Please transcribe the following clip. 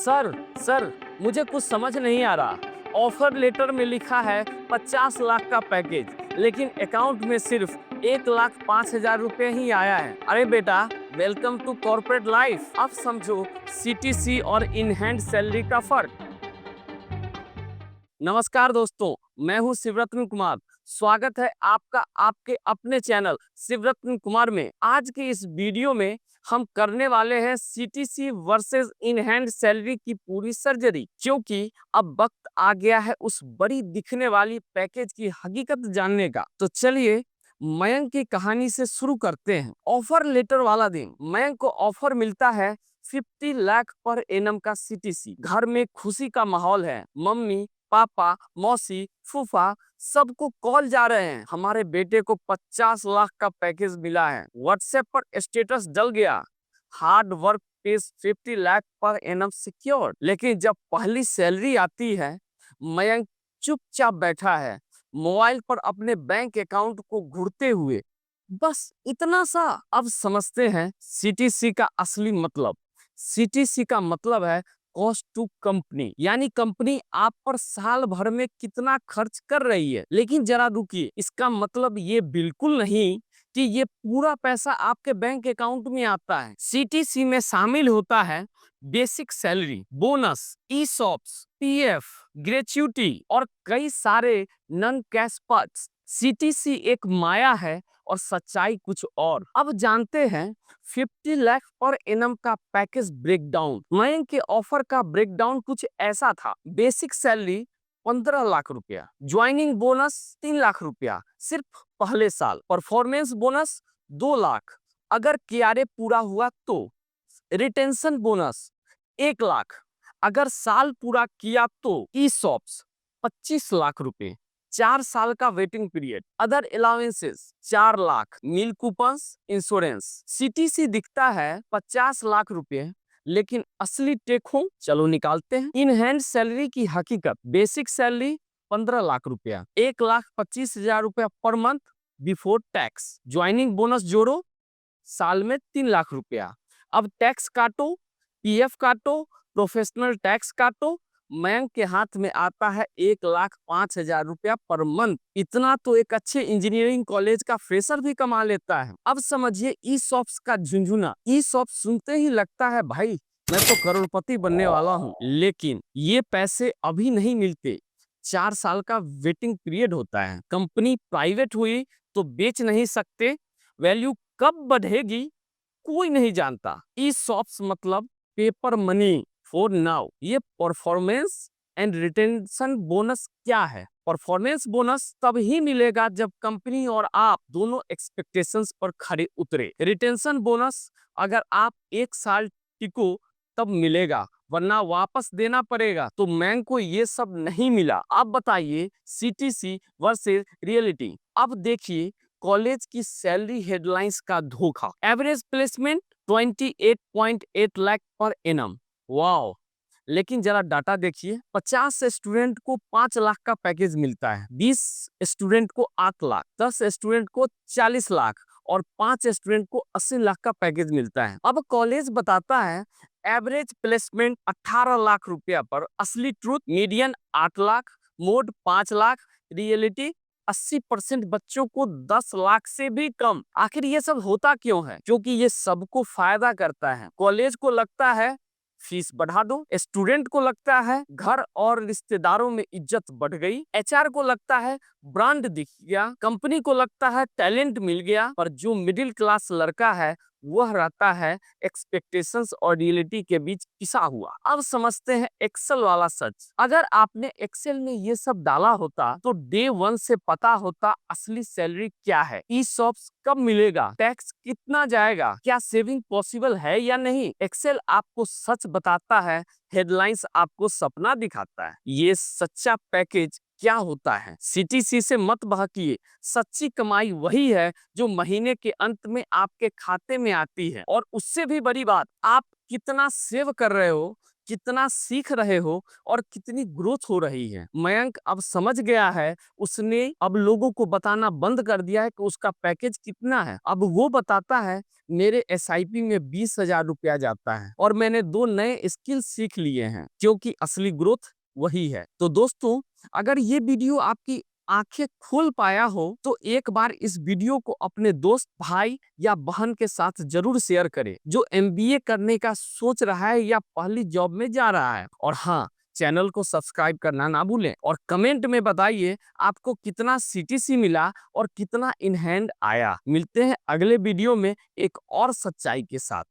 Sir sir मुझे कुछ समझ नहीं आ रहा। ऑफर लेटर में लिखा है 50 लाख का पैकेज, लेकिन अकाउंट में सिर्फ 1,05,000 रुपए ही आया है। अरे बेटा, वेलकम टू कॉर्पोरेट लाइफ। अब समझो सीटीसी और इन हैंड सैलरी का फर्क। नमस्कार दोस्तों, मैं हूं शिवरत्न कुमार। स्वागत है आपका आपके अपने चैनल शिवरत्न कुमार में। आज के इस वीडियो में हम करने वाले हैं CTC versus in hand salary की पूरी सर्जरी, क्योंकि अब वक्त आ गया है उस बड़ी दिखने वाली पैकेज की हकीकत जानने का। तो चलिए मयंक की कहानी से शुरू करते हैं। ऑफर लेटर वाला दिन मयंक को ऑफर मिलता है 50 लाख पर एनम का सीटीसी। घर में खुशी का माहौल है। मम्मी, पापा, मौसी, फूफा सबको कॉल जा रहे हैं। हमारे बेटे को 50 लाख का पैकेज मिला है। व्हाट्सएप पर स्टेटस डल गया, hard work page 50 lakh per annum secure. लेकिन जब पहली सैलरी आती है, मयंक चुपचाप बैठा है, मोबाइल पर अपने बैंक अकाउंट को घूरते हुए। बस इतना सा। अब समझते हैं सीटीसी का असली मतलब। सीटीसी का मतलब है कॉस्ट टू कंपनी, यानी कंपनी आप पर साल भर में कितना खर्च कर रही है। लेकिन जरा रुकिए, इसका मतलब ये बिल्कुल नहीं कि ये पूरा पैसा आपके बैंक अकाउंट में आता है। सीटीसी में शामिल होता है basic salary, bonus, ESOPs, PF, gratuity और कई सारे नॉन कैश पर्क्स। सीटीसी एक माया है और सच्चाई कुछ और। अब जानते हैं 50 लाख पर एनम का पैकेज ब्रेकडाउन। मयंक के ऑफर का ब्रेकडाउन कुछ ऐसा था। बेसिक सैलरी 15 लाख रुपया, ज्वाइनिंग बोनस 3 लाख रुपया सिर्फ पहले साल, परफॉर्मेंस बोनस 2 लाख अगर कियारे पूरा हुआ तो, रिटेंशन बोनस 1 लाख अगर साल पूरा किया तो, ईसॉप्स 25 लाख रुपए, 4 साल का waiting period, other allowances 4 lakh, meal coupons, insurance. CTC दिखता है 50 लाख रुपए, लेकिन असली टेक होम चलो निकालते हैं। इन हैंड सैलरी की हकीकत। बेसिक सैलरी 15 लाख रुपया, 1,25,000 रुपया per month before tax. Joining bonus जोड़ो, साल में 3 लाख रुपया। अब टैक्स काटो, पीएफ काटो, प्रोफेशनल टैक्स काटो, मयंक के हाथ में आता है 1,05,000 रुपया पर मंथ। इतना तो एक अच्छे इंजीनियरिंग कॉलेज का फ्रेशर भी कमा लेता है। अब समझिए ई शॉप्स का झुंझुना। ई शॉप सुनते ही लगता है भाई मैं तो करोड़पति बनने वाला हूँ, लेकिन ये पैसे अभी नहीं मिलते। 4 साल का वेटिंग पीरियड होता है। कंपनी प्राइवेट हुई तो बेच नहीं सकते। वैल्यू कब बढ़ेगी कोई नहीं जानता। ई शॉप्स मतलब पेपर मनी फॉर नाउ। ये परफॉर्मेंस एंड रिटेंशन बोनस क्या है? परफॉर्मेंस बोनस तब ही मिलेगा जब कंपनी और आप दोनों एक्सपेक्टेशंस पर खड़े उतरे। रिटेंशन बोनस अगर आप 1 साल टिको तब मिलेगा, वरना वापस देना पड़ेगा। तो मयंक को ये सब नहीं मिला। अब बताइए सीटीसी वर्सेस रियलिटी। अब देखिए कॉलेज की सैलरी हेडलाइंस का धोखा। Average placement 28.8 lakh per annum. Wow, लेकिन जरा डाटा देखिए। 50 स्टूडेंट को 5 लाख का पैकेज मिलता है, 20 स्टूडेंट को 8 लाख, 10 स्टूडेंट को 40 लाख और 5 स्टूडेंट को 80 लाख का पैकेज मिलता है। अब कॉलेज बताता है एवरेज प्लेसमेंट 18 लाख रुपया पर, असली truth median 8 lakh, mode 5 lakh, reality 80% बच्चों को 10 लाख से भी कम। आखिर ये सब होता क्यों है? क्योंकि ये सबको फायदा करता है। कॉलेज को लगता है फीस बढ़ा दो, स्टूडेंट को लगता है घर और रिश्तेदारों में इज्जत बढ़ गई, एचआर को लगता है ब्रांड दिख गया, कंपनी को लगता है टैलेंट मिल गया। पर जो मिडिल क्लास लड़का है वह रहता है एक्सपेक्टेशंस और रियलिटी के बीच पिसा हुआ। अब समझते हैं एक्सेल वाला सच। अगर आपने एक्सेल में ये सब डाला होता तो डे 1 से पता होता असली सैलरी क्या है, ई शॉप्स कब मिलेगा, टैक्स कितना जाएगा, क्या सेविंग पॉसिबल है या नहीं। एक्सेल आपको सच बताता है, हेडलाइंस आपको सपना दिखाता है। ये सच्चा पैकेज क्या होता है? सीटीसी से मत बहकिए। सच्ची कमाई वही है जो महीने के अंत में आपके खाते में आती है। और उससे भी बड़ी बात, आप कितना सेव कर रहे हो, कितना सीख रहे हो और कितनी ग्रोथ हो रही है। मयंक अब समझ गया है, उसने अब लोगों को बताना बंद कर दिया है कि उसका पैकेज कितना है। अब वो बताता है मेरे एसआईपी में 20,000 रुपया जाता है और मैंने 2 नए स्किल सीख लिए हैं, क्योंकि असली ग्रोथ वही है। तो दोस्तों, अगर ये वीडियो आपकी आंखें खोल पाया हो तो एक बार इस वीडियो को अपने दोस्त, भाई या बहन के साथ जरूर शेयर करें जो एमबीए करने का सोच रहा है या पहली जॉब में जा रहा है। और हाँ, चैनल को सब्सक्राइब करना ना भूलें और कमेंट में बताइए आपको कितना सीटीसी मिला और कितना इन हैंड आया। मिलते हैं अगले वीडियो में एक और सच्चाई के साथ।